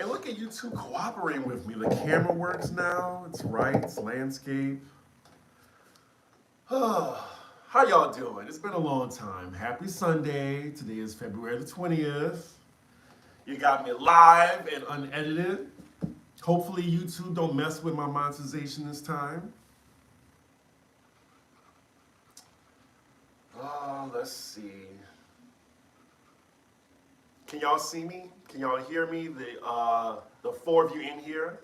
And look at you two cooperating with me. The camera works now. It's right. It's landscape. How y'all doing? It's been a long time. Happy Sunday. Today is February the 20th. You got me live and unedited. Hopefully YouTube don't mess with my monetization this time. Let's see. Can y'all see me? Can y'all hear me? The four of you in here.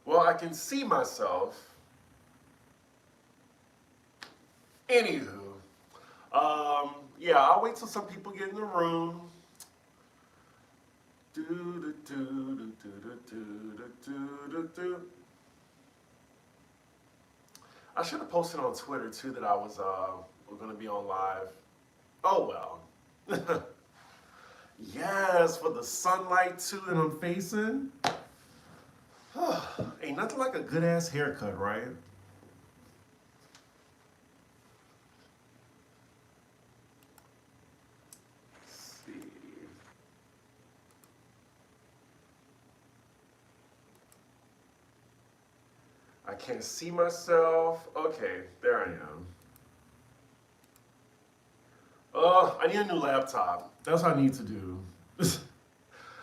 Well, I can see myself. Anywho, yeah, I'll wait till some people get in the room. I should have posted on Twitter too that I was going to be on live. Oh well. Yes, for the sunlight too that I'm facing. Ain't nothing like a good ass haircut, right? Let's see. I can't see myself. Okay, there I am. I need a new laptop. That's what I need to do.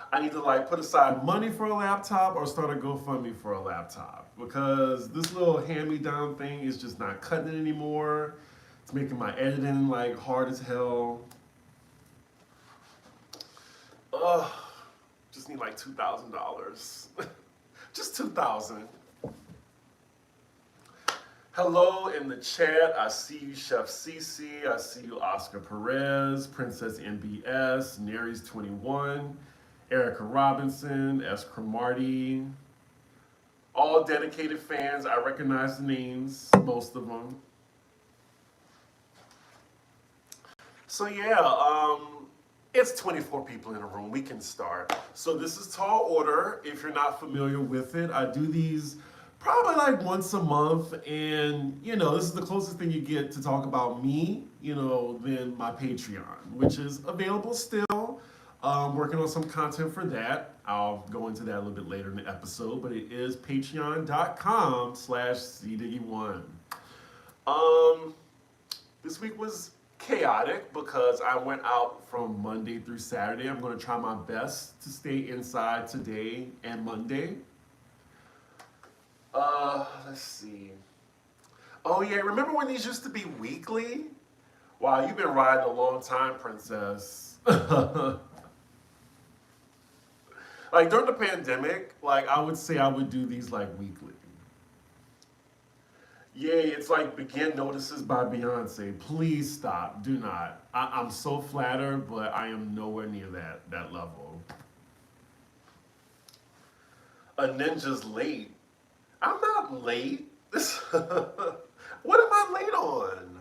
I need to like put aside money for a laptop or start a GoFundMe for a laptop because this little hand-me-down thing is just not cutting it anymore. It's making my editing like hard as hell. Just need like $2,000. Just $2,000. Hello in the chat. I see you, Chef Cece. I see you, Oscar Perez, Princess NBS, Nary's21, Erica Robinson, S. Cromarty. All dedicated fans. I recognize the names, most of them. So yeah, it's 24 people in a room. We can start. So this is Tall Order. If you're not familiar with it, I do these probably like once a month, and you know, this is the closest thing you get to talk about me, you know, than my Patreon, which is available still. Working on some content for that. I'll go into that a little bit later in the episode, but it is patreon.com/cdiggy1. This week was chaotic because I went out from Monday through Saturday. I'm going to try my best to stay inside today and Monday. Let's see. Oh yeah, remember when these used to be weekly? Wow, you've been riding a long time, Princess. Like during the pandemic, like I would say I would do these like weekly. Yay, it's like Begin Notices by Beyonce. Please stop, do not. I'm so flattered, but I am nowhere near that level. A ninja's late. I'm not late. What am I late on?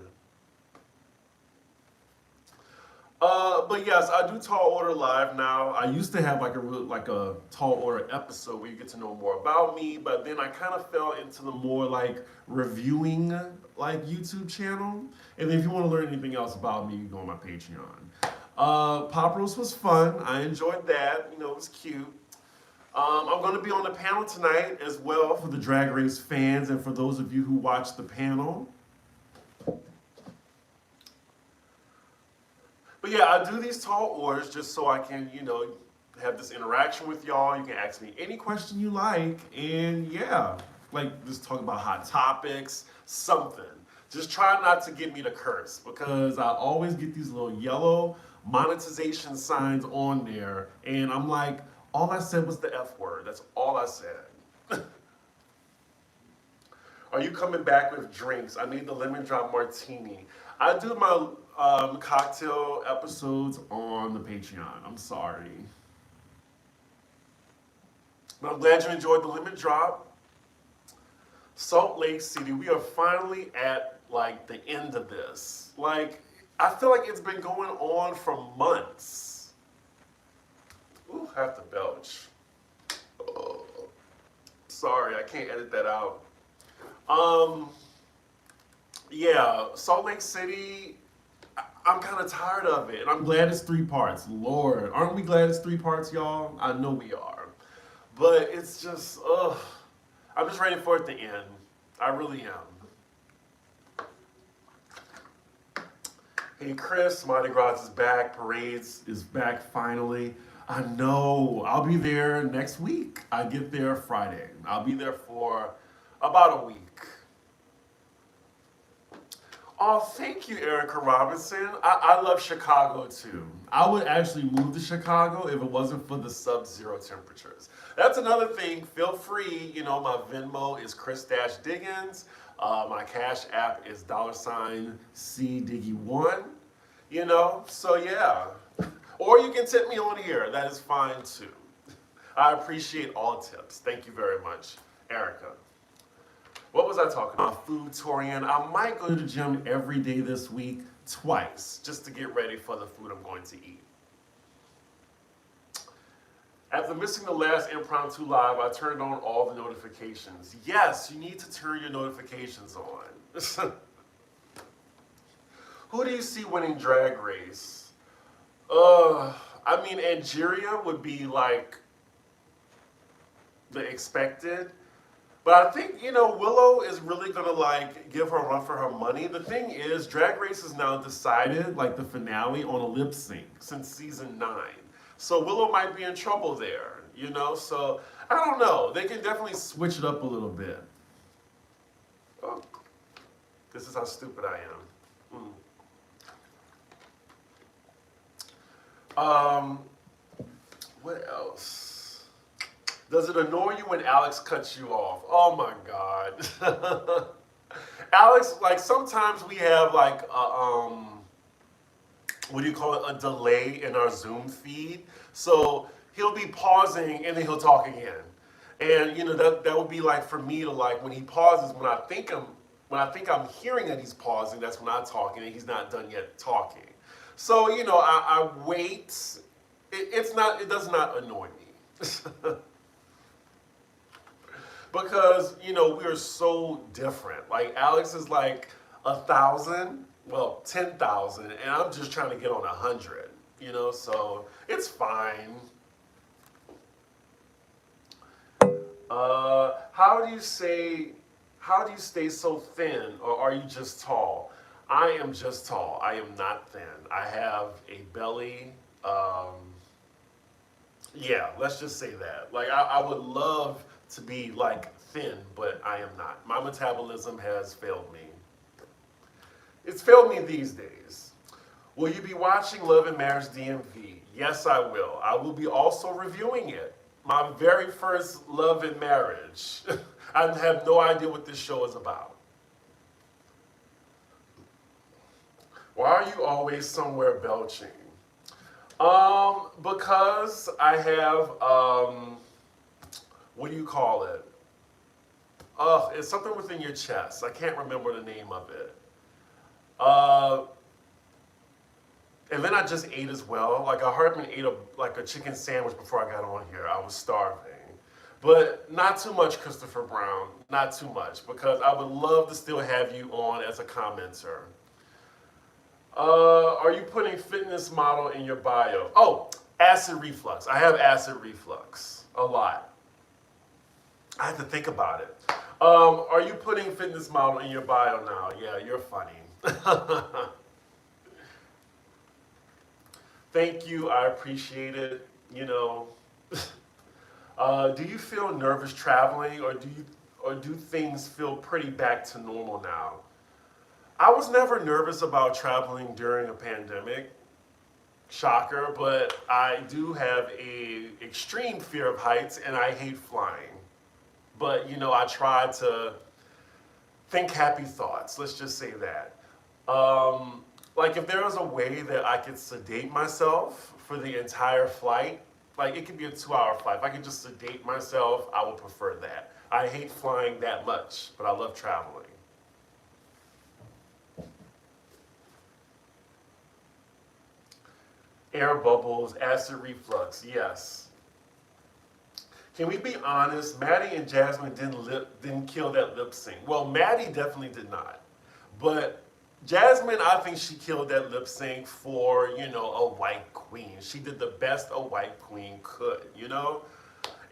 But yes, I do Tall Order live now. I used to have like a Tall Order episode where you get to know more about me, but then I kind of fell into the more like reviewing like YouTube channel. And then if you want to learn anything else about me, you go on my Patreon. Pop Roast was fun. I enjoyed that. You know, it was cute. I'm going to be on the panel tonight as well for the Drag Race fans and for those of you who watch the panel. But yeah, I do these Tall Orders just so I can, you know, have this interaction with y'all. You can ask me any question you like. And yeah, like just talk about hot topics, something. Just try not to get me to curse because I always get these little yellow monetization signs on there. And I'm like, all I said was the F word. That's all I said. Are you coming back with drinks? I need the lemon drop martini. I do my cocktail episodes on the Patreon. I'm sorry. But I'm glad you enjoyed the lemon drop. Salt Lake City, we are finally at like the end of this. Like, I feel like it's been going on for months. Ooh, I have to belch. Oh, sorry, I can't edit that out. yeah, Salt Lake City, I'm kind of tired of it. And I'm glad it's 3 parts. Lord, aren't we glad it's 3 parts, y'all? I know we are. But it's just, ugh. I'm just ready for it to end. I really am. Hey, Chris, Mardi Gras is back. Parades is back finally. I know. I'll be there next week. I get there Friday. I'll be there for about a week. Oh, thank you, Erica Robinson. I love Chicago too. I would actually move to Chicago if it wasn't for the sub-zero temperatures. That's another thing. Feel free. My Venmo is Chris-Diggins. My Cash App is $CDiggy1. So yeah. Or you can tip me on here. That is fine too. I appreciate all tips. Thank you very much, Erica. What was I talking about? Food, Torian. I might go to the gym every day this week, twice, just to get ready for the food I'm going to eat. After missing the last impromptu live, I turned on all the notifications. Yes, you need to turn your notifications on. Who do you see winning Drag Race? Angeria would be like the expected. But I think, Willow is really going to, give her a run for her money. The thing is, Drag Race has now decided, the finale on a lip sync since season 9. So Willow might be in trouble there, So, I don't know. They can definitely switch it up a little bit. Oh, this is how stupid I am. What else? Does it annoy you when Alex cuts you off? Oh my God. Alex, sometimes we have what do you call it? A delay in our Zoom feed. So he'll be pausing and then he'll talk again. And that would be for me to when he pauses, when I think I'm hearing that he's pausing, that's when I talk and he's not done yet talking. So, I wait. It does not annoy me. Because, we are so different. Alex is 1,000, 10,000, and I'm just trying to get on 100, so it's fine. How do you stay so thin, or are you just tall? I am just tall. I am not thin. I have a belly. Yeah, let's just say that. I would love to be thin, but I am not. My metabolism has failed me. It's failed me these days. Will you be watching Love and Marriage DMV? Yes, I will. I will be also reviewing it. My very first Love and Marriage. I have no idea what this show is about. Why are you always somewhere belching? Because I have, what do you call it? It's something within your chest. I can't remember the name of it. And then I just ate as well. I hardly ate a chicken sandwich before I got on here. I was starving. But not too much, Christopher Brown. Not too much, because I would love to still have you on as a commenter. Are you putting fitness model in your bio? Oh, acid reflux. I have acid reflux. A lot. I have to think about it. Are you putting fitness model in your bio now? Yeah, you're funny. Thank you. I appreciate it. Do you feel nervous traveling, or do things feel pretty back to normal now? I was never nervous about traveling during a pandemic. Shocker, but I do have a extreme fear of heights and I hate flying. But I try to think happy thoughts. Let's just say that. If there was a way that I could sedate myself for the entire flight, it could be a 2-hour flight. If I could just sedate myself, I would prefer that. I hate flying that much, but I love traveling. Air bubbles, acid reflux, yes. Can we be honest? Maddie and Jasmine didn't kill that lip sync. Well, Maddie definitely did not. But Jasmine, I think she killed that lip sync for, a white queen. She did the best a white queen could.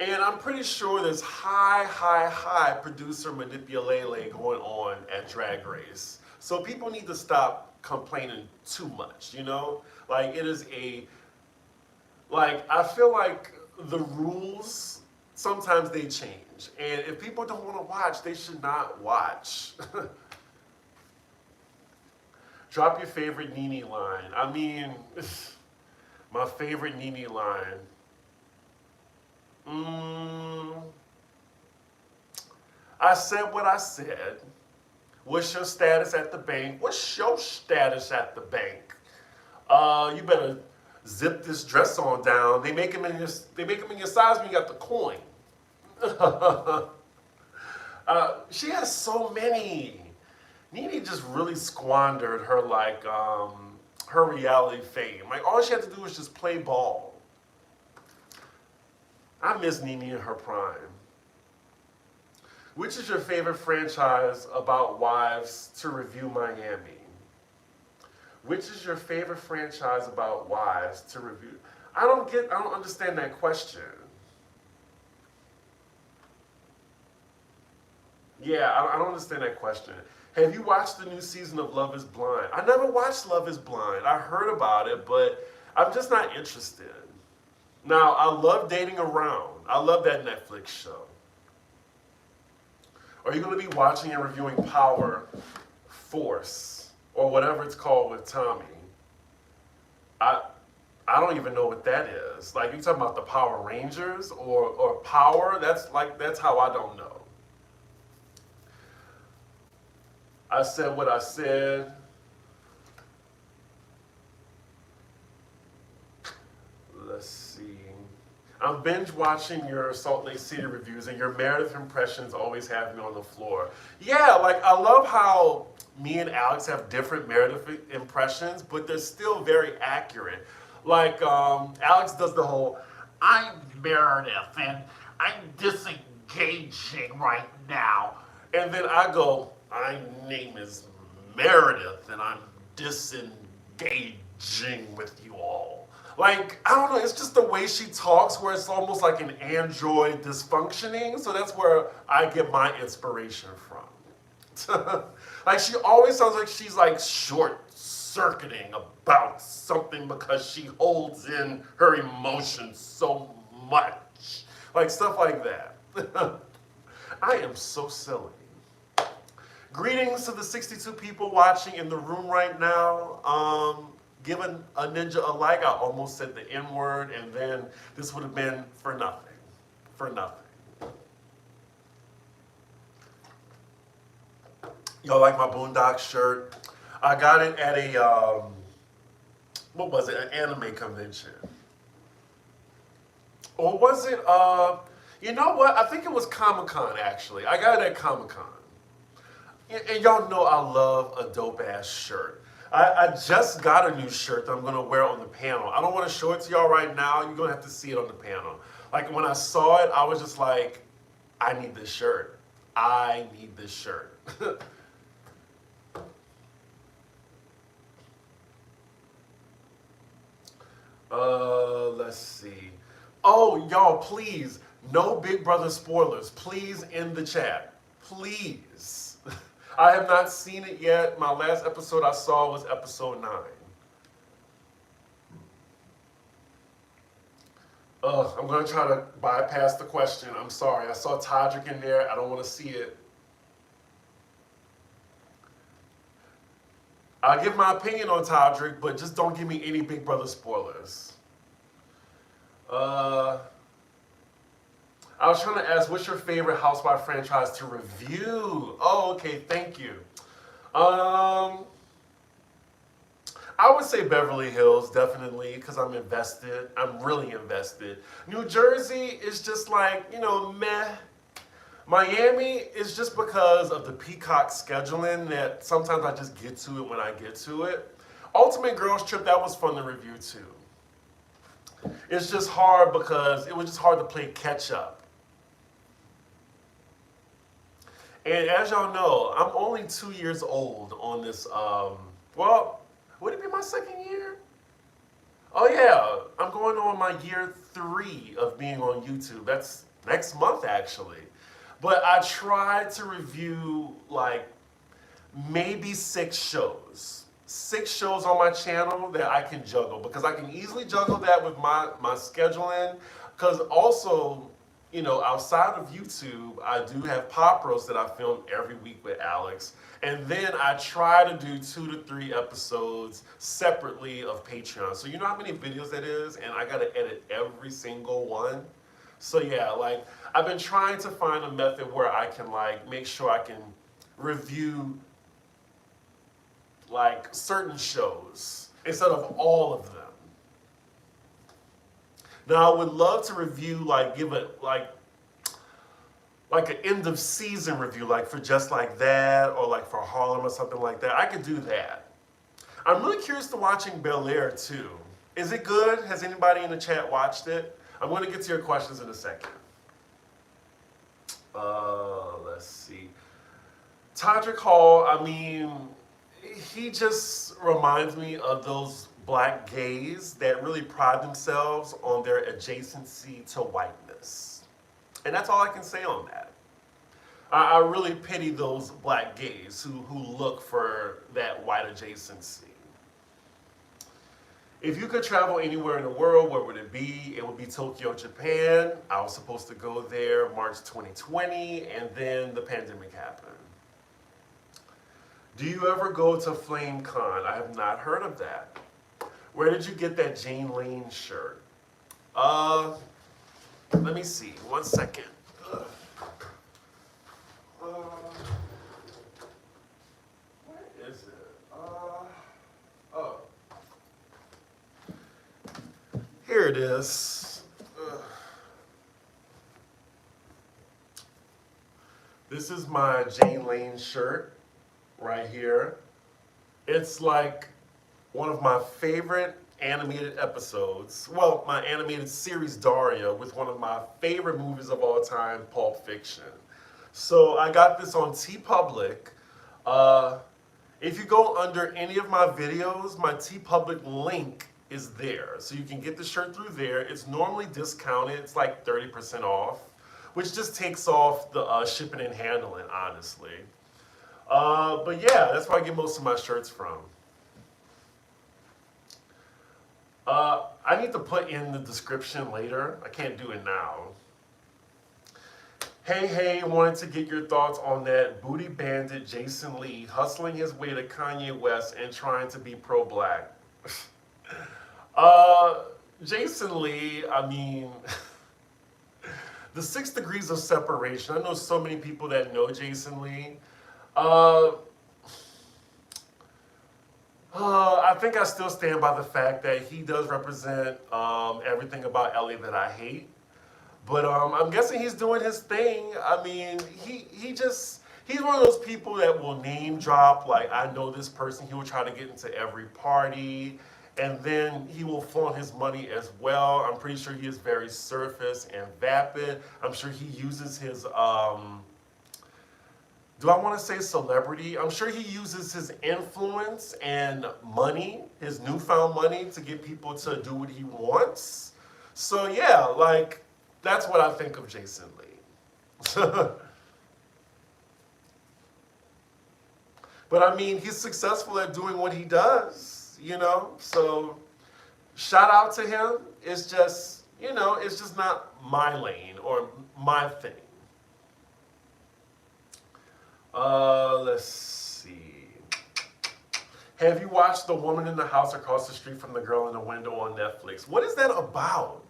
And I'm pretty sure there's high producer manipulele going on at Drag Race. So people need to stop complaining too much. Like it is I feel like the rules, sometimes they change. And if people don't want to watch, they should not watch. Drop your favorite Nene line. I mean, my favorite Nene line. I said what I said. What's your status at the bank? What's your status at the bank? You better zip this dress on down. They make them in your size when you got the coin. She has so many. Nene just really squandered her her reality fame. Like all she had to do was just play ball. I miss Nene in her prime. Which is your favorite franchise about wives to review Miami? Which is your favorite franchise about wives to review? I don't understand that question. Yeah, I don't understand that question. Have you watched the new season of Love is Blind? I never watched Love is Blind. I heard about it, but I'm just not interested. Now, I love Dating Around. I love that Netflix show. Are you going to be watching and reviewing Power, Force, or whatever it's called with Tommy? I don't even know what that is. Like, you talking about the Power Rangers or Power? That's how I don't know. I said what I said. Let's see. I'm binge watching your Salt Lake City reviews, and your Meredith impressions always have me on the floor. Yeah, I love how me and Alex have different Meredith impressions, but they're still very accurate. Alex does the whole, I'm Meredith, and I'm disengaging right now. And then I go, my name is Meredith, and I'm disengaging with you all. I don't know, it's just the way she talks where it's almost like an android dysfunctioning, so that's where I get my inspiration from. She always sounds like she's short-circuiting about something because she holds in her emotions so much. Stuff like that. I am so silly. Greetings to the 62 people watching in the room right now. Giving a ninja a like, I almost said the N-word, and then this would have been for nothing. For nothing. Y'all like my Boondock shirt? I got it at a, what was it, an anime convention. Or was it, you know what? I think it was Comic-Con, actually. I got it at Comic-Con. And y'all know I love a dope-ass shirt. I just got a new shirt that I'm going to wear on the panel. I don't want to show it to y'all right now. You're going to have to see it on the panel. When I saw it, I was just like, I need this shirt. I need this shirt. Let's see. Oh, y'all, please, no Big Brother spoilers. Please, in the chat. Please. I have not seen it yet. My last episode I saw was episode 9. I'm going to try to bypass the question. I'm sorry. I saw Todrick in there. I don't want to see it. I'll give my opinion on Todrick, but just don't give me any Big Brother spoilers. I was trying to ask, what's your favorite Housewife franchise to review? Oh, okay, thank you. I would say Beverly Hills, definitely, because I'm invested. I'm really invested. New Jersey is just meh. Miami is just because of the Peacock scheduling that sometimes I just get to it when I get to it. Ultimate Girls Trip, that was fun to review too. It's just hard because it was just hard to play catch up. And as y'all know, I'm only 2 years old on this. Well, would it be my second year? Oh yeah, I'm going on my year 3 of being on YouTube. That's next month actually. But I tried to review like maybe 6 shows. 6 shows on my channel that I can juggle because I can easily juggle that with my scheduling. Because also, outside of YouTube, I do have pop roast that I film every week with Alex. And then I try to do 2 to 3 episodes separately of Patreon. So you know how many videos that is? And I gotta edit every single one. So yeah, like I've been trying to find a method where I can like make sure I can review like certain shows instead of all of them. Now I would love to review like give it like an end of season review like for Just Like That or like for Harlem or something like that. I could do that. I'm really curious to watching Bel Air too. Is it good? Has anybody in the chat watched it? I'm going to get to your questions in a second. Let's see. Todrick Hall, I mean, he just reminds me of those black gays that really pride themselves on their adjacency to whiteness. And that's all I can say on that. I really pity those black gays who look for that white adjacency. If you could travel anywhere in the world, where would it be? It would be Tokyo, Japan. I was supposed to go there March 2020, and then the pandemic happened. Do you ever go to FlameCon? I have not heard of that. Where did you get that Jane Lane shirt? Let me see. 1 second. Where is it? Oh. Here it is. This is my Jane Lane shirt right here. It's like one of my favorite animated episodes. Well, my animated series Daria with one of my favorite movies of all time, Pulp Fiction. So I got this on TeePublic. If you go under any of my videos, my TeePublic link is there. So you can get the shirt through there. It's normally discounted. It's like 30% off, which just takes off the shipping and handling, honestly. But yeah, that's where I get most of my shirts from. I need to put in the description later. I can't do it now. Hey, wanted to get your thoughts on that booty bandit Jason Lee hustling his way to Kanye West and trying to be pro-black. Jason Lee, I mean, the 6 degrees of separation. I know so many people that know Jason Lee. I think I still stand by the fact that he does represent everything about LA that I hate. But I'm guessing he's doing his thing. I mean, he's one of those people that will name drop, like, I know this person. He will try to get into every party. And then he will flaunt his money as well. I'm pretty sure he is very surface and vapid. I'm sure he uses his, do I want to say celebrity? I'm sure he uses his influence and money, his newfound money, to get people to do what he wants. So yeah, like, that's what I think of Jason Lee. But I mean, he's successful at doing what he does, you know? So shout out to him. It's just, you know, it's just not my lane or my thing. Let's see. Have you watched The Woman in the House Across the Street from the Girl in the Window on Netflix? What is that about?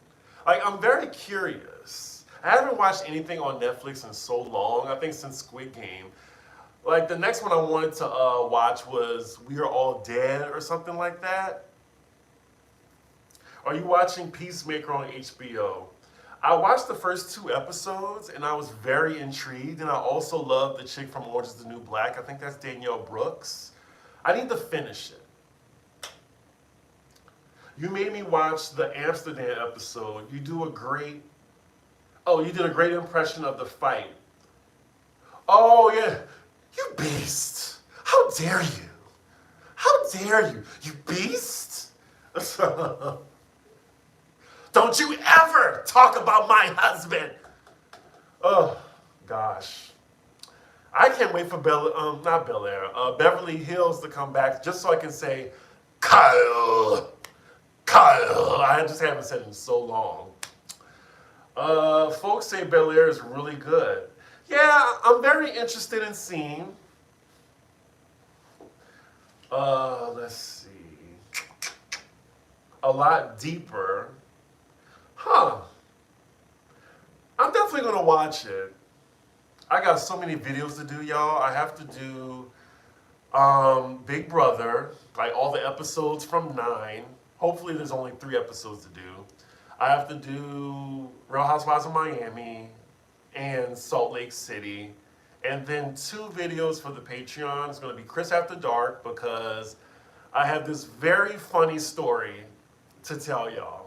Like, I'm very curious. I haven't watched anything on Netflix in so long. I think since Squid Game. Like, the next one I wanted to watch was We Are All Dead or something like that. Are you watching Peacemaker on HBO? I watched the first 2 episodes and I was very intrigued, and I also love the chick from Orange is the New Black. I think that's Danielle Brooks. I need to finish it. You made me watch the Amsterdam episode. You did a great impression of the fight. Oh, yeah. You beast. How dare you? How dare you? You beast? Don't you ever talk about my husband. Oh, gosh. I can't wait for not Bel Air, Beverly Hills to come back just so I can say, Kyle. Kyle. I just haven't said it in so long. Folks say Bel Air is really good. Yeah, I'm very interested in seeing. Let's see. A lot deeper. Huh. I'm definitely going to watch it. I got so many videos to do, y'all. I have to do Big Brother, like all the episodes from 9. Hopefully there's only 3 episodes to do. I have to do Real Housewives of Miami and Salt Lake City. And then 2 videos for the Patreon. It's going to be Chris After Dark because I have this very funny story to tell y'all.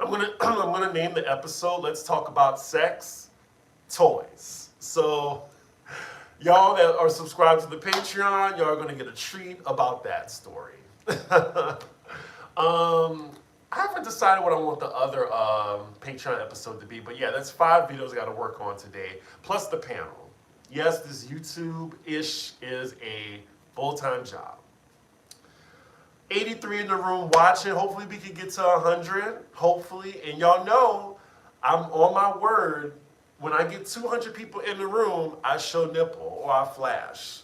I'm gonna name the episode, Let's Talk About Sex, Toys. So y'all that are subscribed to the Patreon, y'all are gonna get a treat about that story. I haven't decided what I want the other Patreon episode to be, but yeah, that's 5 videos I gotta work on today, plus the panel. Yes, this YouTube-ish is a full-time job. 83 in the room watching. Hopefully we can get to 100. Hopefully. And y'all know I'm on my word. When I get 200 people in the room, I show nipple or I flash.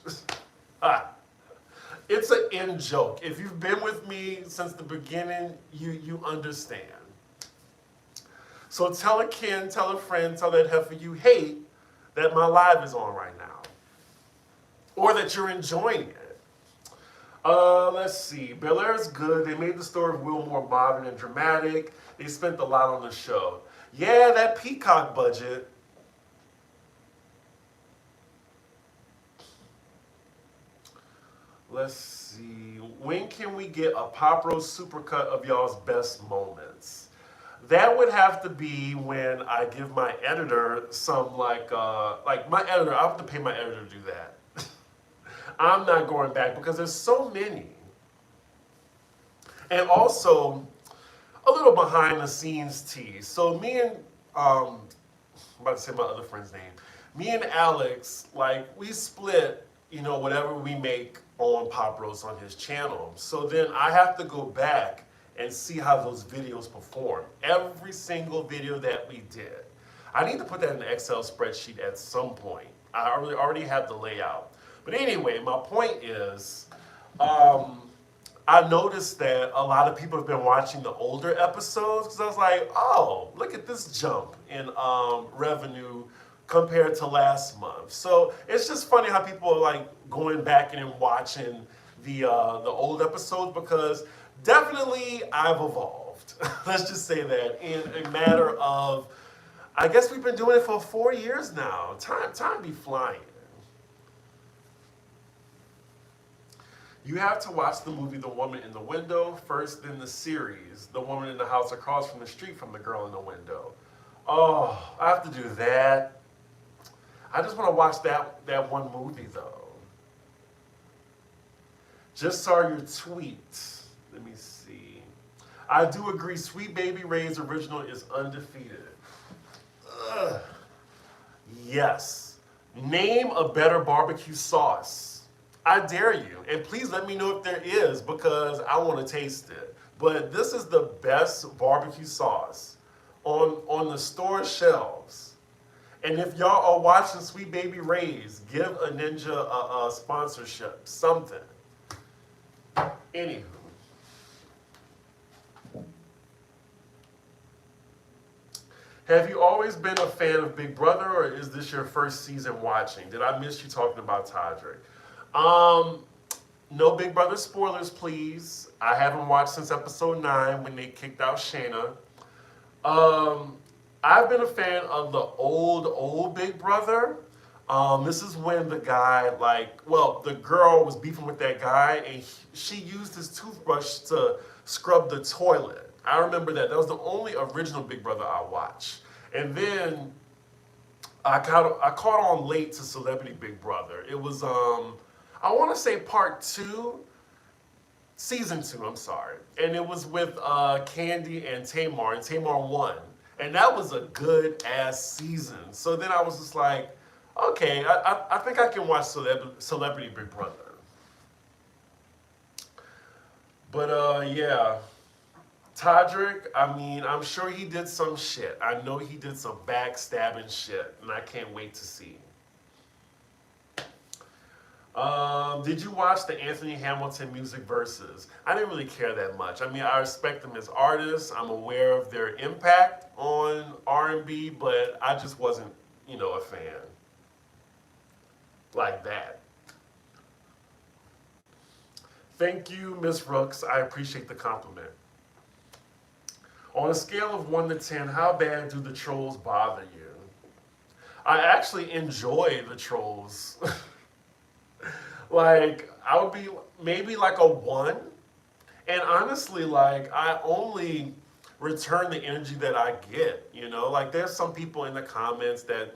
It's an in-joke. If you've been with me since the beginning, you understand. So tell a kin, tell a friend, tell that heifer you hate that my live is on right now. Or that you're enjoying it. Let's see. Bel Air is good. They made the story of Will more modern and dramatic. They spent a lot on the show. Yeah, that Peacock budget. Let's see. When can we get a Pop Roast supercut of y'all's best moments? That would have to be when I give my editor some like my editor, I have to pay my editor to do that. I'm not going back because there's so many. And also, a little behind the scenes tea. So me and, I'm about to say my other friend's name. Me and Alex, like we split, whatever we make on Pop Roast on his channel. So then I have to go back and see how those videos perform. Every single video that we did. I need to put that in an Excel spreadsheet at some point. I already have the layout. But anyway, my point is, I noticed that a lot of people have been watching the older episodes because I was like, oh, look at this jump in revenue compared to last month. So it's just funny how people are like going back and watching the old episodes because definitely I've evolved. Let's just say that in a matter of, I guess we've been doing it for 4 years now. Time be flying. You have to watch the movie The Woman in the Window first, then the series, The Woman in the House Across from the Street from the Girl in the Window. Oh, I have to do that. I just want to watch that one movie though. Just saw your tweet. Let me see. I do agree, Sweet Baby Ray's original is undefeated. Ugh. Yes. Name a better barbecue sauce. I dare you. And please let me know if there is because I want to taste it. But this is the best barbecue sauce on the store shelves. And if y'all are watching Sweet Baby Ray's, give a ninja a sponsorship, something. Anywho. Have you always been a fan of Big Brother or is this your first season watching? Did I miss you talking about Todrick? No Big Brother spoilers, please. I haven't watched since episode 9 when they kicked out Shayna. I've been a fan of the old Big Brother. This is when the guy, the girl was beefing with that guy and she used his toothbrush to scrub the toilet. I remember that. That was the only original Big Brother I watched. And then I caught on late to Celebrity Big Brother. It was I want to say part two, season two. I'm sorry, and it was with Candy and Tamar, and Tamar won, and that was a good ass season. So then I was just like, okay, I think I can watch Celebrity Big Brother. But yeah, Todrick, I mean, I'm sure he did some shit. I know he did some backstabbing shit, and I can't wait to see. Did you watch the Anthony Hamilton music verses? I didn't really care that much. I mean, I respect them as artists. I'm aware of their impact on R&B, but I just wasn't, a fan like that. Thank you, Miss Rooks. I appreciate the compliment. On a scale of 1 to 10, how bad do the trolls bother you? I actually enjoy the trolls. Like, I would be maybe like a 1. And honestly, like, I only return the energy that I get. Like, there's some people in the comments that,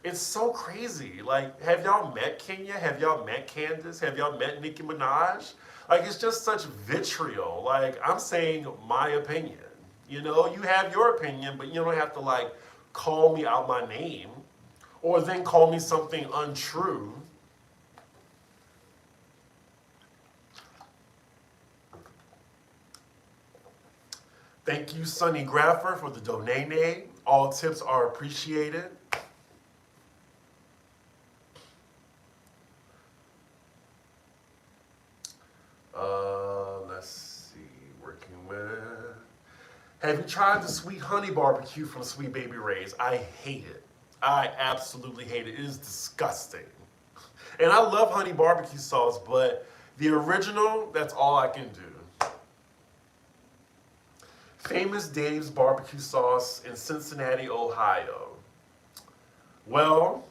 it's so crazy. Like, have y'all met Kenya? Have y'all met Candace? Have y'all met Nicki Minaj? Like, it's just such vitriol. Like, I'm saying my opinion. You have your opinion, but you don't have to, like, call me out my name or then call me something untrue. Thank you, Sonny Graffer, for the donate. All tips are appreciated. Let's see. Working with. Have you tried the sweet honey barbecue from Sweet Baby Ray's? I hate it. I absolutely hate it. It is disgusting. And I love honey barbecue sauce, but the original, that's all I can do. Famous Dave's barbecue sauce in Cincinnati, Ohio. Well,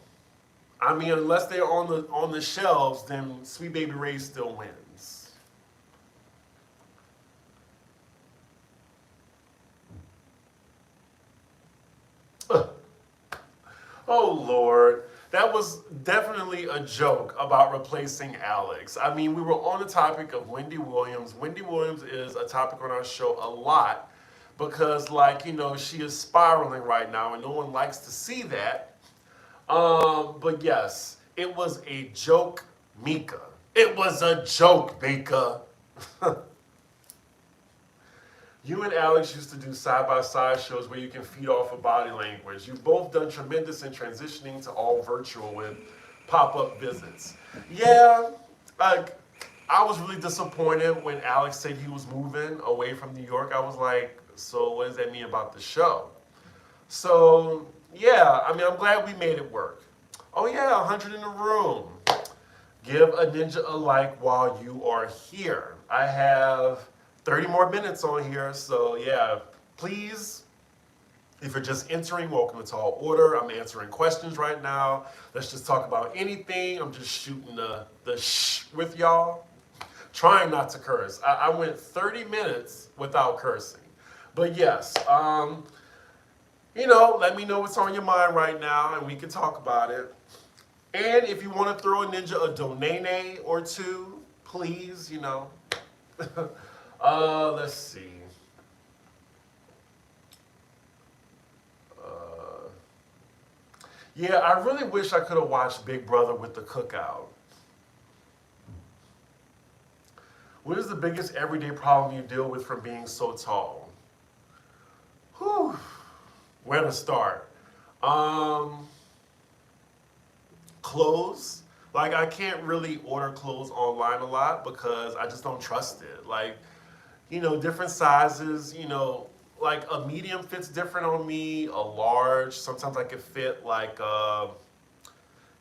I mean, unless they're on the shelves, then Sweet Baby Ray's still wins. Oh Lord, that was definitely a joke about replacing Alex. I mean, we were on the topic of Wendy Williams. Wendy Williams is a topic on our show a lot because, like, she is spiraling right now, and no one likes to see that. But yes, it was a joke, Mika. It was a joke, Mika. You and Alex used to do side-by-side shows where you can feed off of body language. You've both done tremendous in transitioning to all virtual and pop-up visits. Yeah, like, I was really disappointed when Alex said he was moving away from New York. I was like, so what does that mean about the show? So, yeah, I mean, I'm glad we made it work. Oh yeah, 100 in the room. Give a ninja a like while you are here. I have 30 more minutes on here, so yeah, please, if you're just entering, welcome to Tall Order. I'm answering questions right now. Let's just talk about anything. I'm just shooting the shh with y'all. Trying not to curse. I went 30 minutes without cursing. But yes, let me know what's on your mind right now and we can talk about it. And if you want to throw a ninja a donate or two, please, let's see. Yeah, I really wish I could have watched Big Brother with the cookout. What is the biggest everyday problem you deal with from being so tall? Whew. Where to start? Clothes. Like, I can't really order clothes online a lot because I just don't trust it. Like, different sizes, like a medium fits different on me, a large, sometimes I can fit like,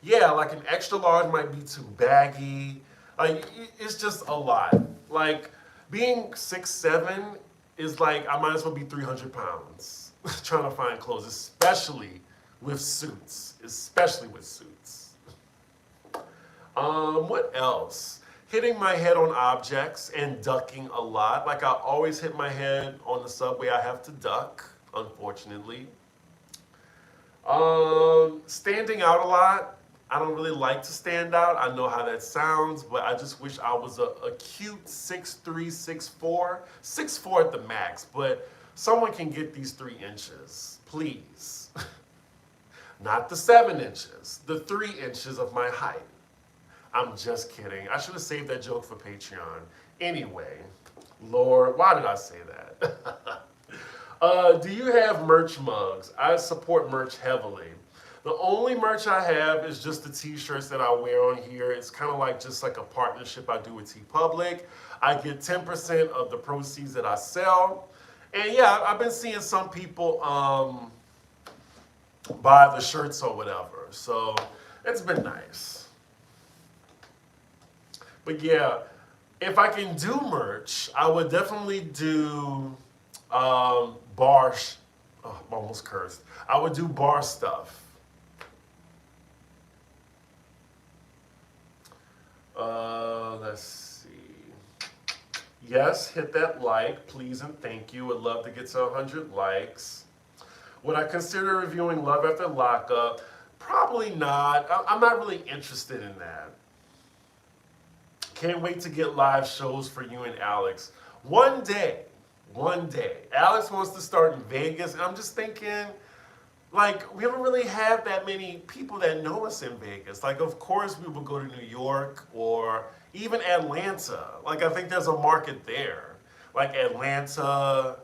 yeah, like an extra large might be too baggy. Like, it's just a lot. Like, being 6'7" is like, I might as well be 300 pounds trying to find clothes, especially with suits, especially with suits. What else? Hitting my head on objects and ducking a lot. Like, I always hit my head on the subway. I have to duck, unfortunately. Standing out a lot. I don't really like to stand out. I know how that sounds, but I just wish I was a cute 6'3", 6'4", 6'4" at the max. But someone can get these 3 inches, please. Not the 7 inches, the 3 inches of my height. I'm just kidding. I should have saved that joke for Patreon. Anyway, Lord, why did I say that? Do you have merch mugs? I support merch heavily. The only merch I have is just the t-shirts that I wear on here. It's kind of like just like a partnership I do with TeePublic. I get 10% of the proceeds that I sell. And yeah, I've been seeing some people buy the shirts or whatever. So it's been nice. But yeah, if I can do merch, I would definitely do bar, oh, I almost cursed. I would do bar stuff. Let's see. Yes, hit that like, please and thank you. Would love to get to 100 likes. Would I consider reviewing Love After Lockup? Probably not. I'm not really interested in that. Can't wait to get live shows for you and Alex. One day. Alex wants to start in Vegas, and I'm just thinking, like, we haven't really had that many people that know us in Vegas. Like, of course, we would go to New York or even Atlanta. Like, I think there's a market there. Like Atlanta,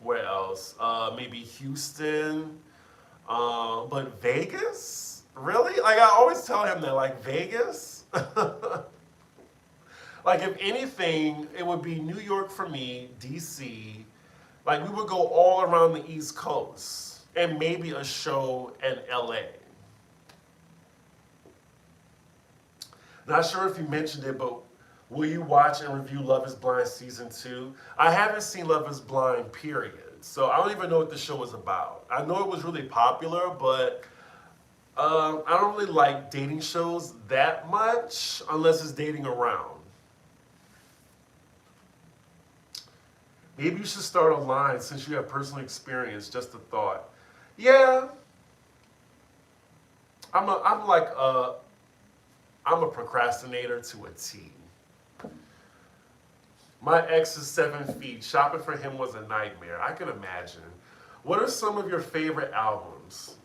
where else? Maybe Houston. But Vegas? Really? Like, I always tell him that, like, Vegas? Like, if anything, it would be New York for me, DC. Like, we would go all around the East Coast and maybe a show in LA. Not sure if you mentioned it, but will you watch and review Love is Blind Season 2? I haven't seen Love is Blind, period. So I don't even know what the show is about. I know it was really popular, but I don't really like dating shows that much unless it's dating around. Maybe you should start a line since you have personal experience, just a thought. Yeah, I'm a procrastinator to a T. My ex is 7 feet. Shopping for him was a nightmare. I can imagine. What are some of your favorite albums?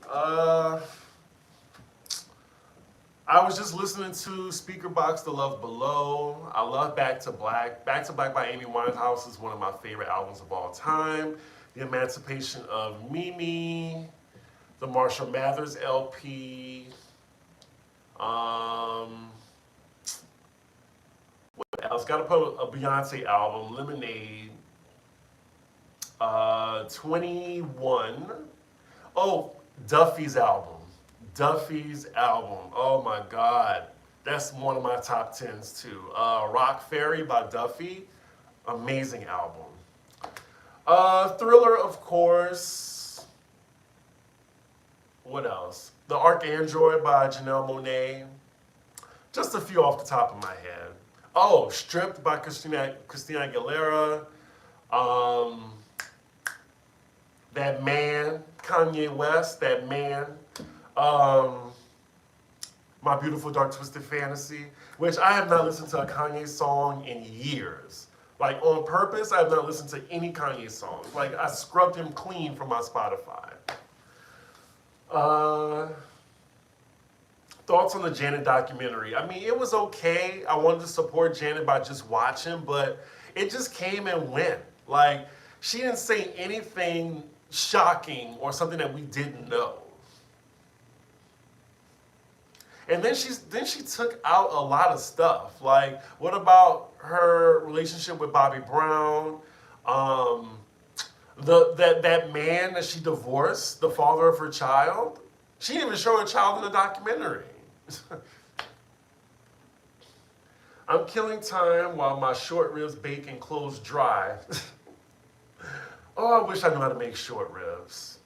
I was just listening to Speakerboxxx, The Love Below. I love Back to Black. Back to Black by Amy Winehouse is one of my favorite albums of all time. The Emancipation of Mimi. The Marshall Mathers LP. What else? Got to put a Beyonce album, Lemonade. 21. Oh, Duffy's album. Oh my God. That's one of my top 10s too. Rock Ferry by Duffy. Amazing album. Thriller, of course. What else? The Archandroid by Janelle Monáe. Just a few off the top of my head. Oh, Stripped by Christina Aguilera. That Man, Kanye West, That Man. My Beautiful Dark Twisted Fantasy, which I have not listened to a Kanye song in years. Like, on purpose, I have not listened to any Kanye songs. Like, I scrubbed him clean from my Spotify. Thoughts on the Janet documentary? I mean, it was okay. I wanted to support Janet by just watching, but it just came and went. Like, she didn't say anything shocking or something that we didn't know. And then she took out a lot of stuff. Like, what about her relationship with Bobby Brown? That man that she divorced, the father of her child? She didn't even show her child in the documentary. I'm killing time while my short ribs bake and clothes dry. Oh, I wish I knew how to make short ribs.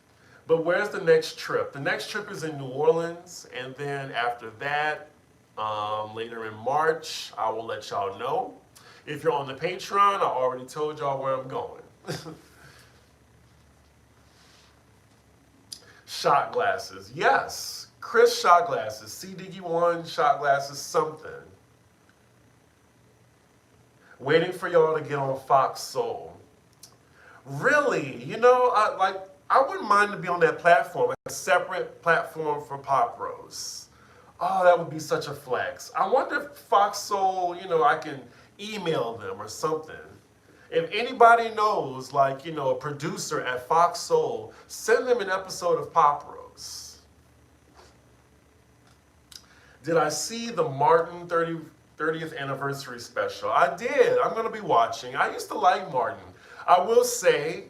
But where's the next trip? The next trip is in New Orleans, and then after that, later in March, I will let y'all know. If you're on the Patreon, I already told y'all where I'm going. Shot glasses. Yes. Chris shot glasses. C Diggy one shot glasses something. Waiting for y'all to get on Fox Soul. Really? I wouldn't mind to be on that platform, a separate platform for Pop Rose. Oh, that would be such a flex. I wonder if Fox Soul, I can email them or something. If anybody knows, a producer at Fox Soul, send them an episode of Pop Rose. Did I see the Martin 30th anniversary special? I did. I'm going to be watching. I used to like Martin. I will say,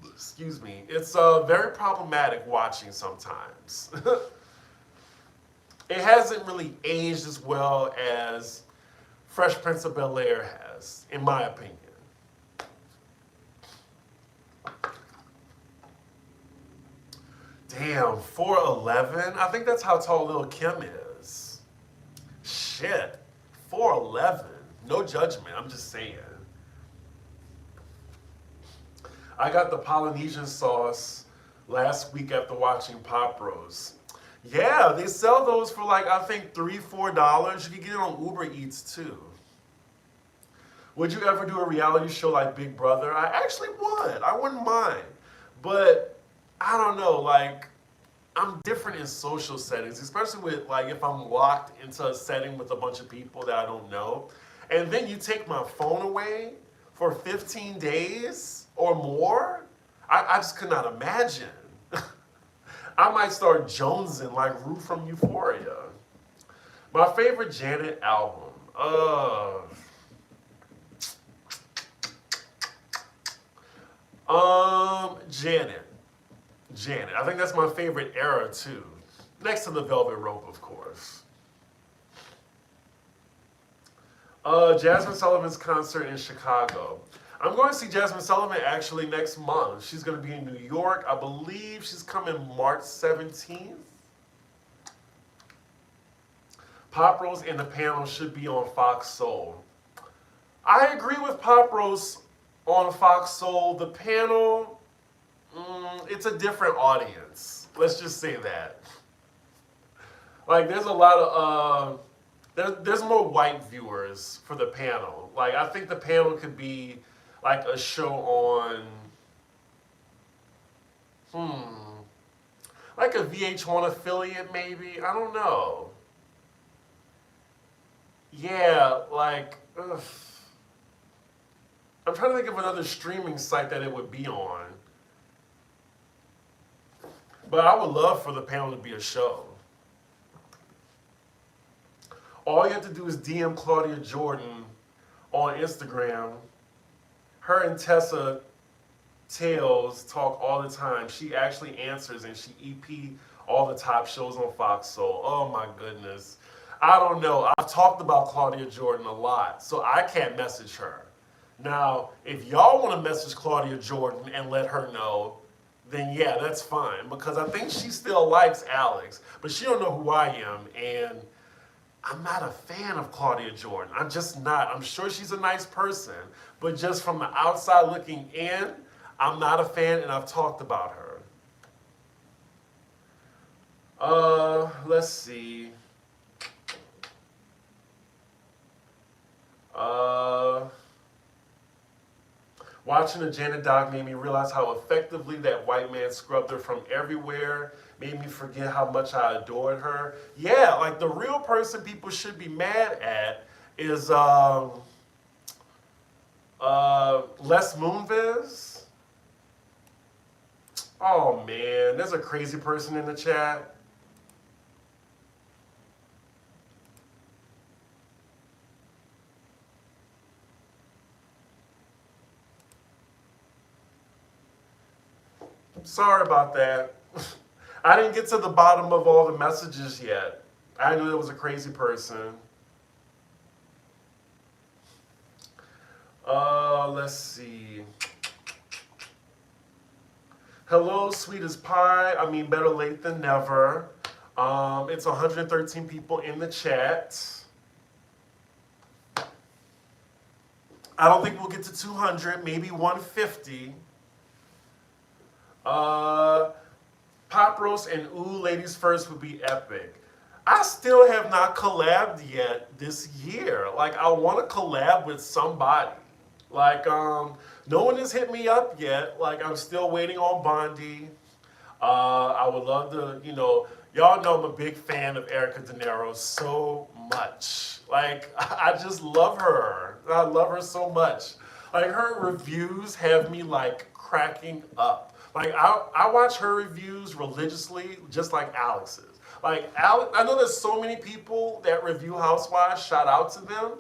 excuse me, it's very problematic watching sometimes. It hasn't really aged as well as Fresh Prince of Bel-Air has, in my opinion. Damn, 4'11"? I think that's how tall Lil Kim is. Shit, 4'11". No judgment, I'm just saying. I got the Polynesian sauce last week after watching Pop Rose. Yeah, they sell those for I think $3, $4. You can get it on Uber Eats too. Would you ever do a reality show like Big Brother? I actually would. I wouldn't mind. But I don't know, I'm different in social settings, especially with if I'm locked into a setting with a bunch of people that I don't know. And then you take my phone away for 15 days or more? I just could not imagine. I might start jonesing like Rue from Euphoria. My favorite Janet album. Janet. I think that's my favorite era too. Next to the Velvet Rope, of course. Jasmine Sullivan's concert in Chicago. I'm going to see Jasmine Sullivan actually next month. She's going to be in New York. I believe she's coming March 17th. Pop Rose and the panel should be on Fox Soul. I agree with Pop Rose on Fox Soul. The panel, it's a different audience. Let's just say that. There's a lot of, there's more white viewers for the panel. I think the panel could be a show on, a VH1 affiliate maybe. I don't know. Yeah, ugh. I'm trying to think of another streaming site that it would be on. But I would love for the panel to be a show. All you have to do is DM Claudia Jordan on Instagram. Her and Tessa Tales talk all the time. She actually answers and she EP all the top shows on Fox Soul. Oh my goodness. I don't know. I've talked about Claudia Jordan a lot, so I can't message her. Now, if y'all want to message Claudia Jordan and let her know, then yeah, that's fine. Because I think she still likes Alex, but she don't know who I am, and I'm not a fan of Claudia Jordan. I'm just not. I'm sure she's a nice person, but just from the outside looking in, I'm not a fan, and I've talked about her. Let's see. Watching the Janet doc made me realize how effectively that white man scrubbed her from everywhere. Made me forget how much I adored her. Yeah, the real person people should be mad at is Les Moonves. Oh man, there's a crazy person in the chat. Sorry about that. I didn't get to the bottom of all the messages yet. I knew there was a crazy person. Let's see. Hello, sweet as pie. I mean, better late than never. It's 113 people in the chat. I don't think we'll get to 200, maybe 150. Pop roast and ooh, ladies first would be epic. I still have not collabed yet this year. Like, I want to collab with somebody. Like, no one has hit me up yet. Like, I'm still waiting on Bondi. I would love to, y'all know I'm a big fan of Erica De Niro so much. Like, I just love her. I love her so much. Like, her reviews have me, like, cracking up. Like, I watch her reviews religiously, just like Alex's. Like, Alex, I know there's so many people that review Housewives, shout out to them,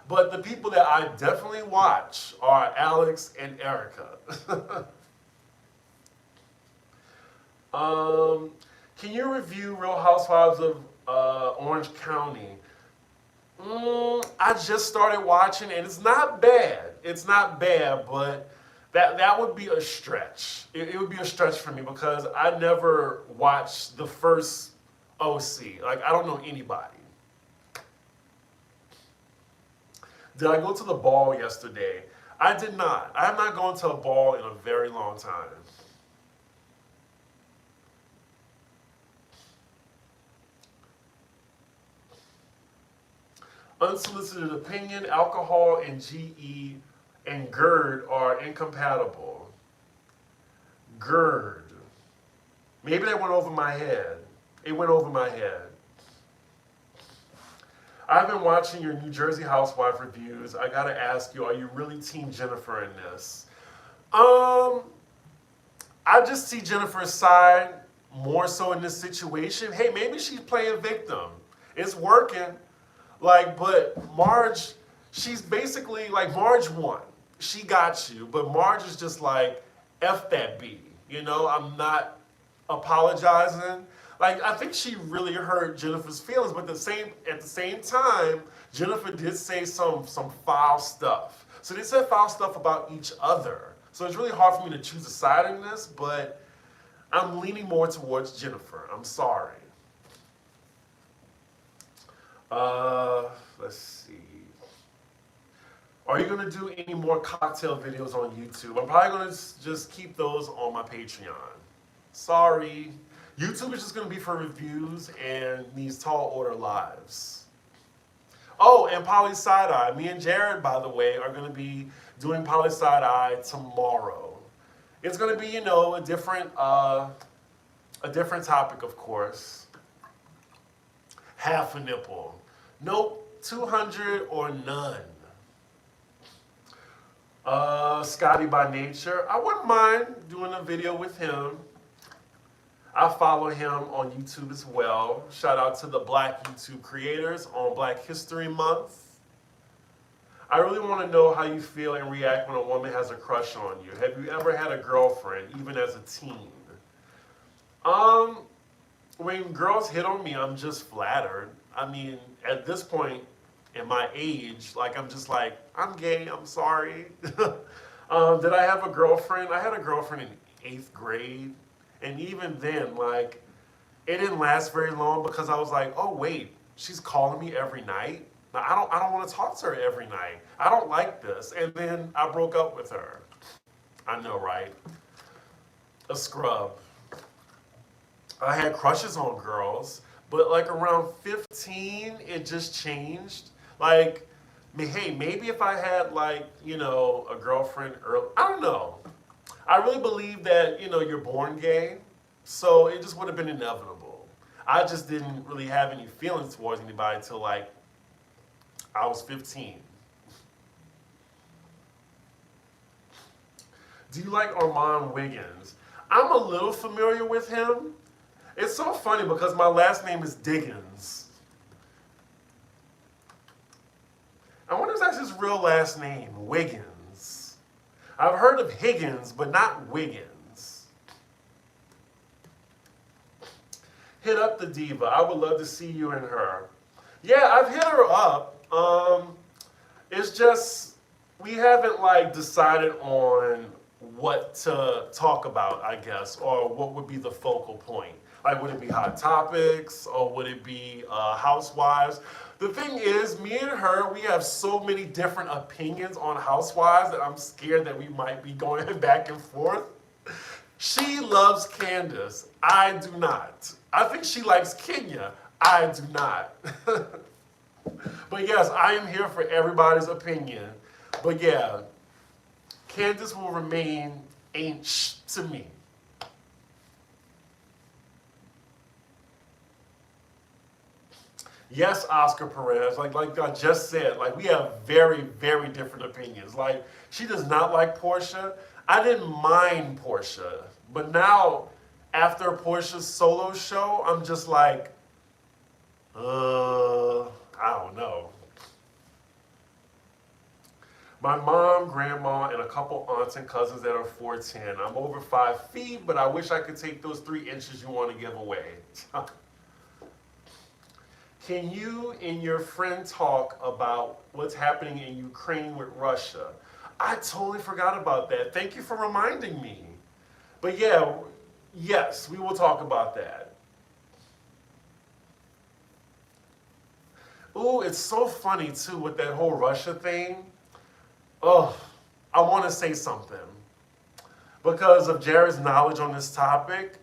but the people that I definitely watch are Alex and Erica. Can you review Real Housewives of Orange County? I just started watching, and it's not bad. It's not bad, but that would be a stretch. It would be a stretch for me because I never watched the first OC. Like, I don't know anybody. Did I go to the ball yesterday? I did not. I have not gone to a ball in a very long time. Unsolicited opinion, alcohol and GE and GERD are incompatible. GERD. Maybe that went over my head. It went over my head. I've been watching your New Jersey Housewife reviews. I gotta ask you, are you really Team Jennifer in this? I just see Jennifer's side more so in this situation. Hey, maybe she's playing victim. It's working. Like, but Marge, she's basically like, Marge won. She got you, but Marge is just like, F that B. I'm not apologizing. Like, I think she really hurt Jennifer's feelings, but at the same time, Jennifer did say some foul stuff. So they said foul stuff about each other. So it's really hard for me to choose a side in this, but I'm leaning more towards Jennifer. I'm sorry. Let's see. Are you going to do any more cocktail videos on YouTube? I'm probably going to just keep those on my Patreon. Sorry. YouTube is just going to be for reviews and these tall order lives. Oh, and Poly Side Eye. Me and Jared, by the way, are going to be doing Poly Side Eye tomorrow. It's going to be, a different topic, of course. Half a nipple. Nope. 200 or none. Scotty by Nature. I wouldn't mind doing a video with him. I follow him on YouTube as well. Shout out to the Black YouTube creators on Black History Month. I really want to know how you feel and react when a woman has a crush on you. Have you ever had a girlfriend, even as a teen? When girls hit on me, I'm just flattered. I mean, at this point in my age, like, I'm just like, I'm gay, I'm sorry. Did I have a girlfriend? I had a girlfriend in 8th grade. And even then, like, it didn't last very long because I was like, oh, wait, she's calling me every night? Now, I don't want to talk to her every night. I don't like this. And then I broke up with her. I know, right? A scrub. I had crushes on girls, but like around 15, it just changed. Like, hey, maybe if I had like, a girlfriend early, I don't know. I really believe that, you're born gay, so it just would have been inevitable. I just didn't really have any feelings towards anybody until like I was 15. Do you like Armand Wiggins? I'm a little familiar with him. It's so funny because my last name is Diggins. I wonder if that's his real last name, Wiggins. I've heard of Higgins, but not Wiggins. Hit up the diva. I would love to see you and her. Yeah, I've hit her up. It's just, we haven't like decided on what to talk about, I guess, or what would be the focal point. Like, would it be Hot Topics, or would it be Housewives? The thing is, me and her, we have so many different opinions on Housewives that I'm scared that we might be going back and forth. She loves Candace. I do not. I think she likes Kenya. I do not. But yes, I am here for everybody's opinion. But yeah, Candace will remain ain't sh to me. Yes, Oscar Perez. Like I just said, like we have very, very different opinions. Like she does not like Portia. I didn't mind Portia, but now after Portia's solo show, I'm just like, I don't know. My mom, grandma, and a couple aunts and cousins that are 4'10". I'm over 5 feet, but I wish I could take those 3 inches you want to give away. Can you and your friend talk about what's happening in Ukraine with Russia? I totally forgot about that. Thank you for reminding me. But yeah, yes, we will talk about that. Ooh, it's so funny too with that whole Russia thing. Oh, I want to say something. Because of Jared's knowledge on this topic,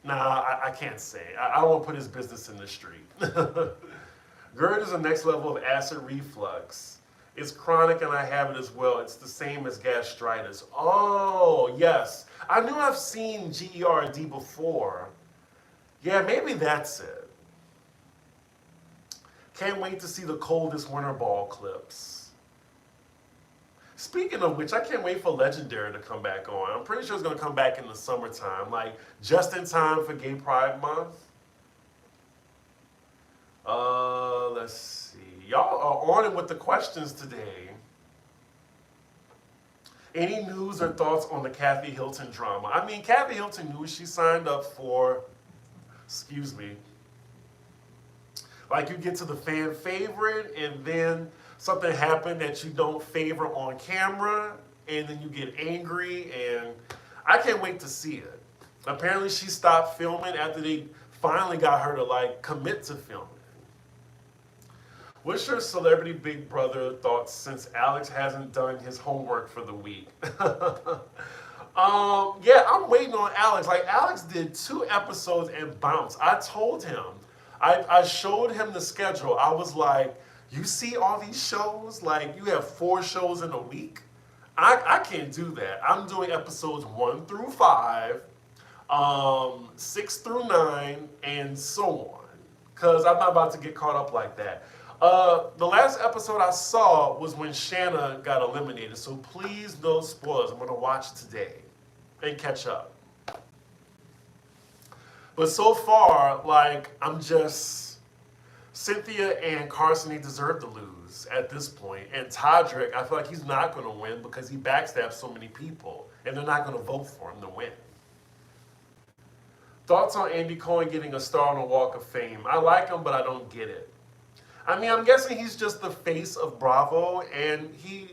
nah, I can't say. I don't want to put his business in the street. GERD is the next level of acid reflux. It's chronic and I have it as well. It's the same as gastritis. Oh, yes. I knew I've seen GERD before. Yeah, maybe that's it. Can't wait to see the coldest winter ball clips. Speaking of which, I can't wait for Legendary to come back on. I'm pretty sure it's going to come back in the summertime, like just in time for Gay Pride Month. Let's see. Y'all are on it with the questions today. Any news or thoughts on the Kathy Hilton drama? I mean, Kathy Hilton knew she signed up for, excuse me, like you get to the fan favorite and then something happened that you don't favor on camera and then you get angry and I can't wait to see it. Apparently she stopped filming after they finally got her to like commit to filming. What's your celebrity Big Brother thoughts since Alex hasn't done his homework for the week? Yeah, I'm waiting on Alex. Like Alex did 2 episodes and bounced. I told him, I showed him the schedule. I was like, you see all these shows? Like you have 4 shows in a week? I can't do that. I'm doing episodes 1 through 5, 6 through 9, and so on. Because I'm not about to get caught up like that. The last episode I saw was when Shanna got eliminated, so please no spoilers. I'm going to watch it today and catch up. But so far, like, I'm just, Cynthia and Carson, they deserve to lose at this point. And Todrick, I feel like he's not going to win because he backstabs so many people, and they're not going to vote for him to win. Thoughts on Andy Cohen getting a star on the Walk of Fame? I like him, but I don't get it. I mean, I'm guessing he's just the face of Bravo, and he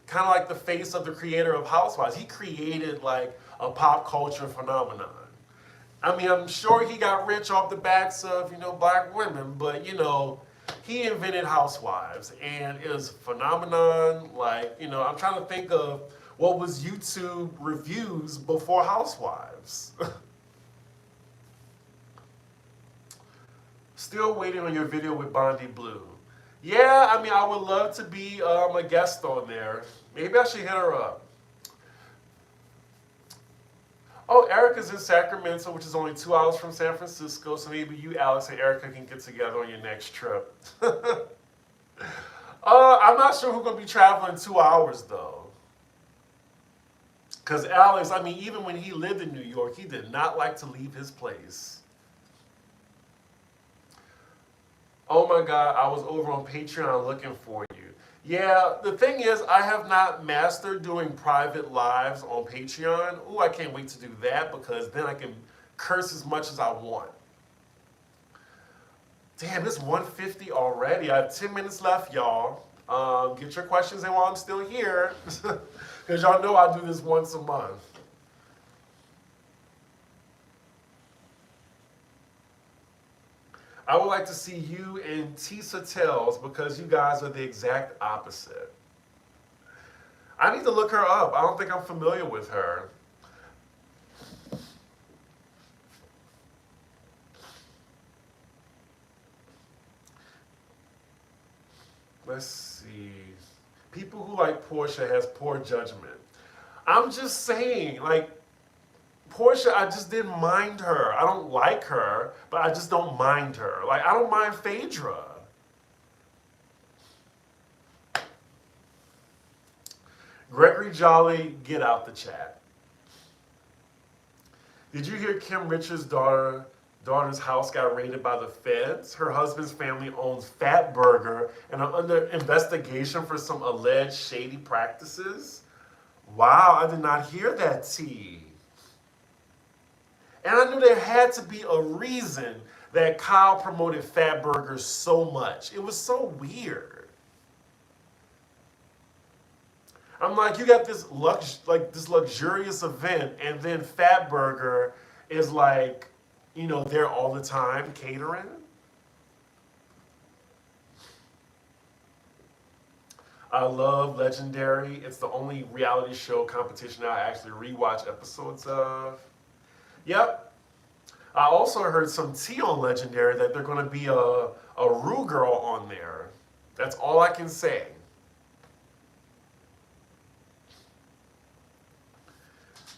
kind of like the face of the creator of Housewives. He created like a pop culture phenomenon. I mean, I'm sure he got rich off the backs of, black women, but, he invented Housewives, and it was a phenomenon. Like, I'm trying to think of what was YouTube reviews before Housewives. Still waiting on your video with Bondi Blue. Yeah, I mean, I would love to be a guest on there. Maybe I should hit her up. Oh, Erica's in Sacramento, which is only 2 hours from San Francisco, so maybe you, Alex, and Erica can get together on your next trip. I'm not sure who's going to be traveling 2 hours, though. Because Alex, I mean, even when he lived in New York, he did not like to leave his place. Oh my God, I was over on Patreon looking for you. Yeah, the thing is, I have not mastered doing private lives on Patreon. Ooh, I can't wait to do that because then I can curse as much as I want. Damn, it's 1:50 already. I have 10 minutes left, y'all. Get your questions in while I'm still here. Because y'all know I do this once a month. I would like to see you and Tisa Tells because you guys are the exact opposite. I need to look her up. I don't think I'm familiar with her. Let's see. People who like Portia has poor judgment. I'm just saying, like, Portia, I just didn't mind her. I don't like her, but I just don't mind her. Like, I don't mind Phaedra. Gregory Jolly, get out the chat. Did you hear Kim Richards' daughter's house got raided by the feds? Her husband's family owns Fat Burger and are under investigation for some alleged shady practices. Wow, I did not hear that tea. And I knew there had to be a reason that Kyle promoted Fat Burger so much. It was so weird. I'm like, you got this luxurious event, and then Fat Burger is like, you know, there all the time catering. I love Legendary. It's the only reality show competition I actually rewatch episodes of. Yep. I also heard some tea on Legendary that they're going to be a Rue girl on there. That's all I can say.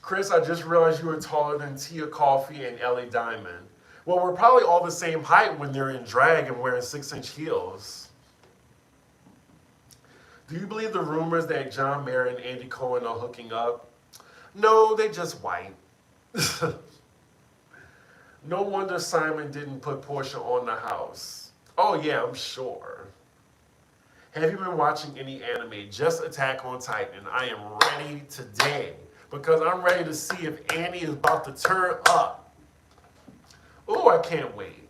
Chris, I just realized you were taller than Tia Coffee and Ellie Diamond. Well, we're probably all the same height when they're in drag and wearing 6-inch heels. Do you believe the rumors that John Mayer and Andy Cohen are hooking up? No, they just white. No wonder Simon didn't put Portia on the house. Oh yeah, I'm sure. Have you been watching any anime? Just Attack on Titan. I am ready today because I'm ready to see if Annie is about to turn up. Oh, I can't wait.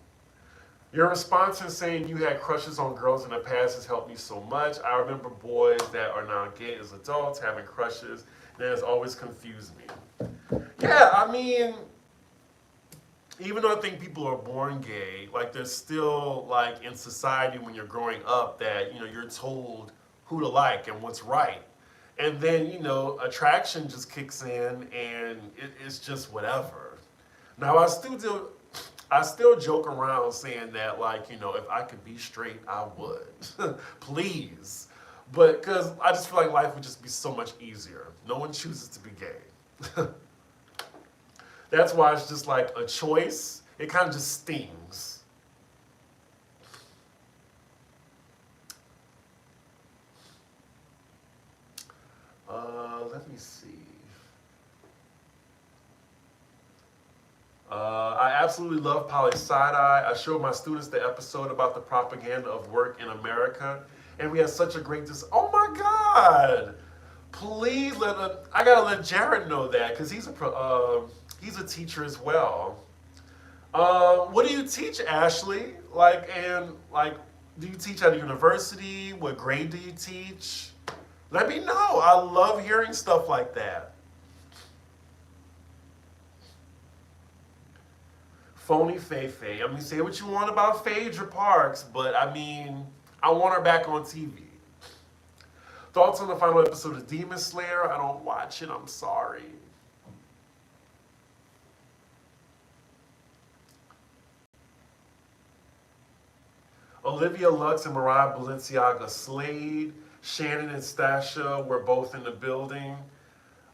Your response in saying you had crushes on girls in the past has helped me so much. I remember boys that are now gay as adults having crushes, and it has always confused me. Yeah, I mean, even though I think people are born gay, like there's still like in society when you're growing up that, you know, you're told who to like and what's right. And then, you know, attraction just kicks in and it's just whatever. Now I still joke around saying that, like, you know, if I could be straight, I would. Please. But because I just feel like life would just be so much easier. No one chooses to be gay. That's why it's just like a choice. It kind of just stings. Let me see. I absolutely love poli sci-di. I showed my students the episode about the propaganda of work in America, and we had such a great oh my God! Please I gotta let Jared know that because he's a teacher as well. What do you teach, Ashley? Do you teach at a university? What grade do you teach? Let me know. I love hearing stuff like that. Phony Feifei. I mean, say what you want about Phaedra Parks, but I mean, I want her back on TV. Thoughts on the final episode of Demon Slayer? I don't watch it. I'm sorry. Olivia Lux and Mariah Balenciaga slayed. Shannon and Stasha were both in the building.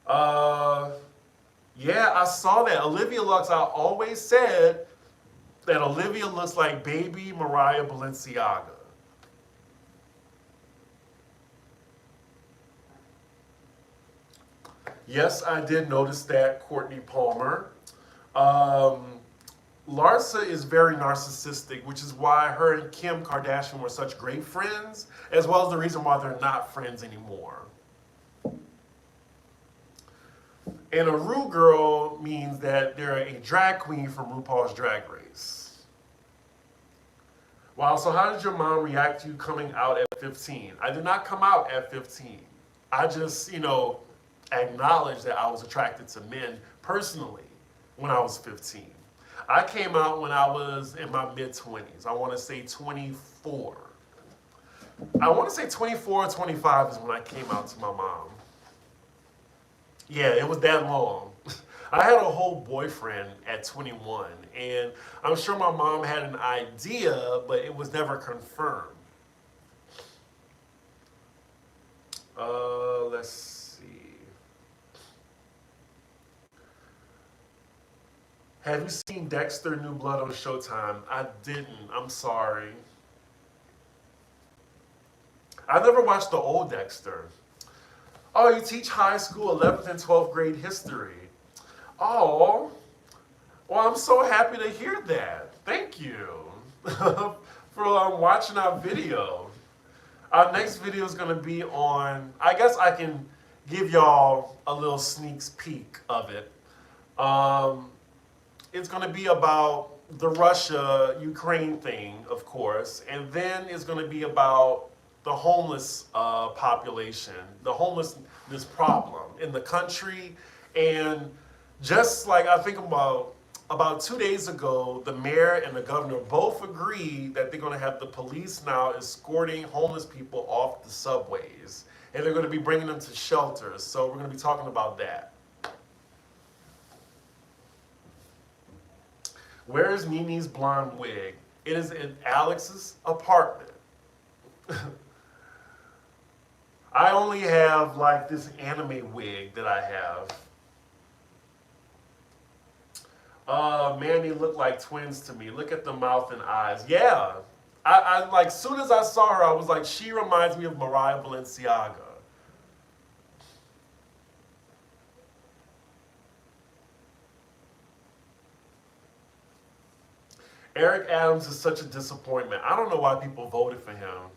Yeah, I saw that. Olivia Lux, I always said that Olivia looks like baby Mariah Balenciaga. Yes, I did notice that, Courtney Palmer. Larsa is very narcissistic, which is why her and Kim Kardashian were such great friends, as well as the reason why they're not friends anymore. And a Rue girl means that they're a drag queen from RuPaul's Drag Race. Wow, so how did your mom react to you coming out at 15? I did not come out at 15. I just, you know, acknowledged that I was attracted to men personally when I was 15. I came out when I was in my mid-20s. I want to say 24. I want to say 24 or 25 is when I came out to my mom. Yeah, it was that long. I had a whole boyfriend at 21, and I'm sure my mom had an idea, but it was never confirmed. Let's see. Have you seen Dexter New Blood on Showtime? I didn't. I'm sorry. I never watched the old Dexter. Oh, you teach high school 11th and 12th grade history. Oh, well, I'm so happy to hear that. Thank you for watching our video. Our next video is going to be on, I guess I can give y'all a little sneak peek of it. It's going to be about the Russia-Ukraine thing, of course, and then it's going to be about the homeless population, the homelessness problem in the country. And just like I think about 2 days ago, the mayor and the governor both agreed that they're going to have the police now escorting homeless people off the subways. And they're going to be bringing them to shelters. So we're going to be talking about that. Where is Nini's blonde wig? It is in Alex's apartment. I only have like this anime wig that I have. Man, they look like twins to me. Look at the mouth and eyes. Yeah. I like, soon as I saw her, I was like, she reminds me of Mariah Balenciaga. Eric Adams is such a disappointment. I don't know why people voted for him.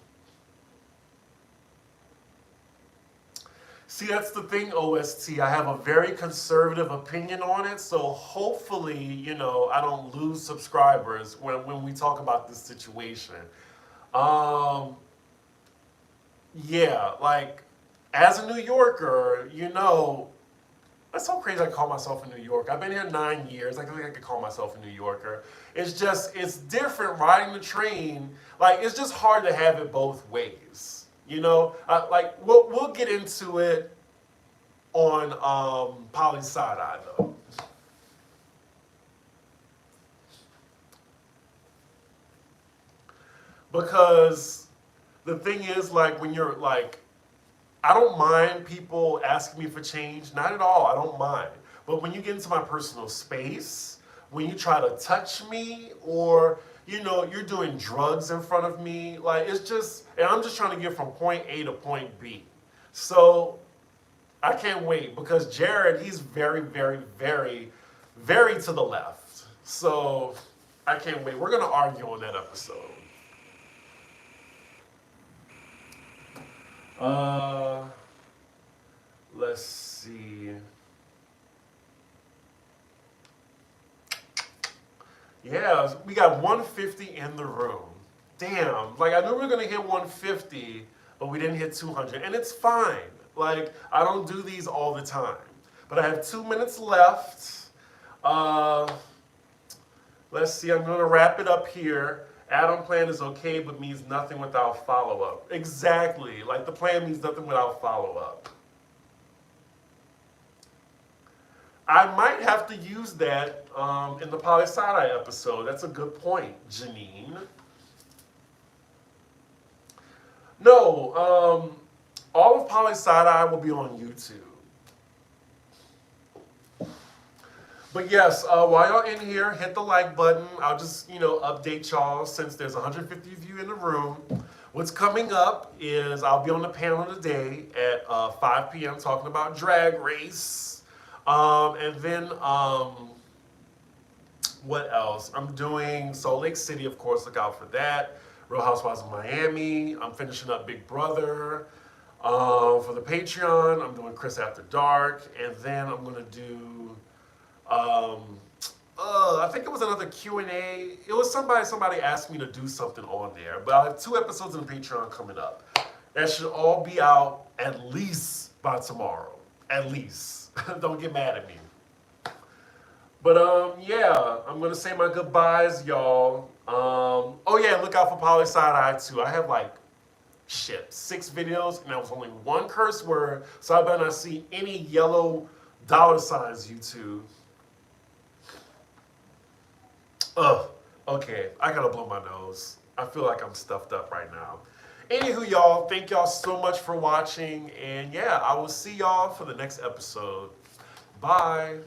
See, that's the thing, OST. I have a very conservative opinion on it, so hopefully, I don't lose subscribers when we talk about this situation. Yeah, like, as a New Yorker, that's so crazy I call myself a New Yorker. I've been here 9 years. I think I could call myself a New Yorker. It's different riding the train. Like, it's just hard to have it both ways. We'll get into it on Poli Side-Eye, though. Because the thing is, like, when you're, like, I don't mind people asking me for change. Not at all. I don't mind. But when you get into my personal space, when you try to touch me, or you're doing drugs in front of me, like, it's just, and I'm just trying to get from point A to point B. So I can't wait, because Jared, he's very, very, very, very to the left. So I can't wait. We're going to argue on that episode. Let's see. Yeah, we got 150 in the room. Damn, like, I knew we were gonna hit 150, but we didn't hit 200, and it's fine. Like, I don't do these all the time. But I have 2 minutes left. Let's see, I'm gonna wrap it up here. Adam plan is okay, but means nothing without follow-up. Exactly, like, the plan means nothing without follow-up. I might have to use that in the Poli Side-Eye episode. That's a good point, Janine. No, all of Poli Side-Eye will be on YouTube. But yes, while y'all in here, hit the like button. I'll just, update y'all since there's 150 of you in the room. What's coming up is I'll be on the panel today at 5 p.m. talking about Drag Race. And then, what else? I'm doing Salt Lake City, of course, look out for that. Real Housewives of Miami. I'm finishing up Big Brother. For the Patreon, I'm doing Chris After Dark. And then I'm going to do, I think it was another Q&A. It was somebody asked me to do something on there. But I'll have 2 episodes of the Patreon coming up. That should all be out at least by tomorrow. At least. Don't get mad at me. But yeah, I'm gonna say my goodbyes, y'all. Oh yeah, look out for Poli Side-Eye too. I have like 6 videos, and that was only 1 curse word, so I better not see any yellow dollar signs, YouTube. Okay, I gotta blow my nose. I feel like I'm stuffed up right now. Anywho, y'all, thank y'all so much for watching. And yeah, I will see y'all for the next episode. Bye.